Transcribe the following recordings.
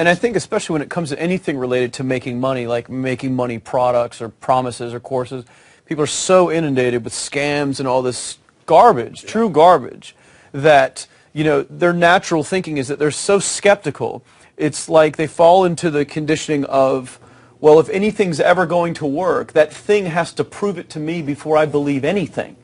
And I think especially when it comes to anything related to making money, like making money products or promises or courses, people are so inundated with scams and all this garbage, true garbage, that, you know, their natural thinking is that they're so skeptical. It's like they fall into the conditioning of, well, if anything's ever going to work, that thing has to prove it to me before I believe anything.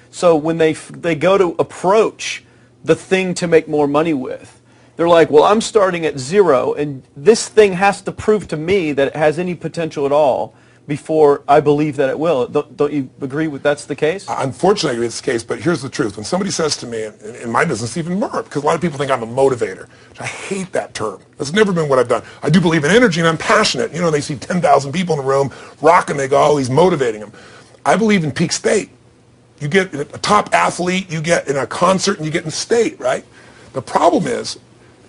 So when they go to approach the thing to make more money with, they're like, well, I'm starting at zero, and this thing has to prove to me that it has any potential at all before I believe that it will. Don't you agree with that's the case? Unfortunately, I agree it's the case, but here's the truth. When somebody says to me, in my business even more, because a lot of people think I'm a motivator. I hate that term. That's never been what I've done. I do believe in energy, and I'm passionate. You know, they see 10,000 people in the room rocking, they go, oh, he's motivating them. I believe in peak state. You get a top athlete, you get in a concert, and you get in state, right? The problem is,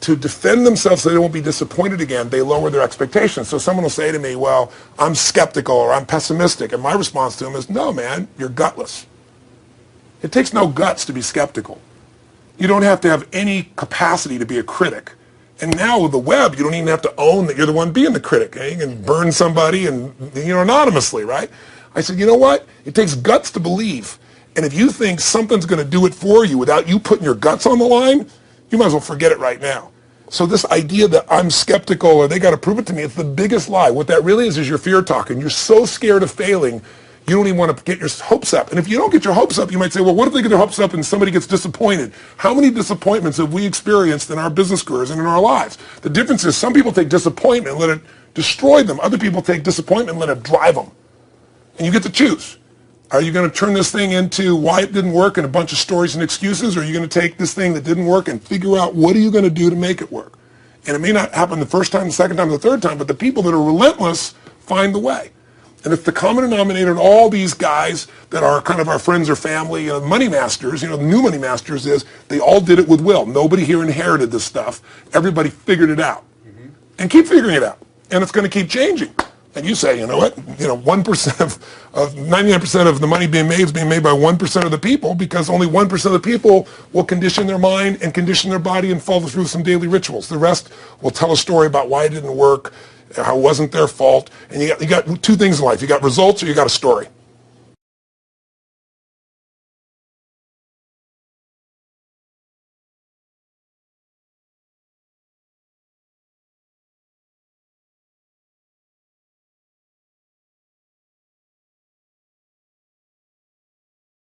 to defend themselves so they won't be disappointed again, they lower their expectations. So someone will say to me, well, I'm skeptical or I'm pessimistic. And my response to them is, no, man, you're gutless. It takes no guts to be skeptical. You don't have to have any capacity to be a critic. And now with the web, you don't even have to own that you're the one being the critic. You can burn somebody and, you know, anonymously, right? I said, you know what? It takes guts to believe. And if you think something's going to do it for you without you putting your guts on the line, you might as well forget it right now. So this idea that I'm skeptical or they got to prove it to me, it's the biggest lie. What that really is your fear talking. You're so scared of failing, you don't even want to get your hopes up. And if you don't get your hopes up, you might say, well, what if they get their hopes up and somebody gets disappointed? How many disappointments have we experienced in our business careers and in our lives? The difference is some people take disappointment and let it destroy them. Other people take disappointment and let it drive them. And you get to choose. Are you going to turn this thing into why it didn't work and a bunch of stories and excuses, or are you going to take this thing that didn't work and figure out what are you going to do to make it work? And it may not happen the first time, the second time, the third time, but the people that are relentless find the way. And it's the common denominator in all these guys that are kind of our friends or family, money masters, the new money masters is they all did it with will. Nobody here inherited this stuff. Everybody figured it out. And keep figuring it out. And it's going to keep changing. And you say, you know what, 1% of 99% of the money being made is being made by 1% of the people, because only 1% of the people will condition their mind and condition their body and follow through some daily rituals. The rest will tell a story about why it didn't work, how it wasn't their fault. And you got two things in life. You got results or you got a story.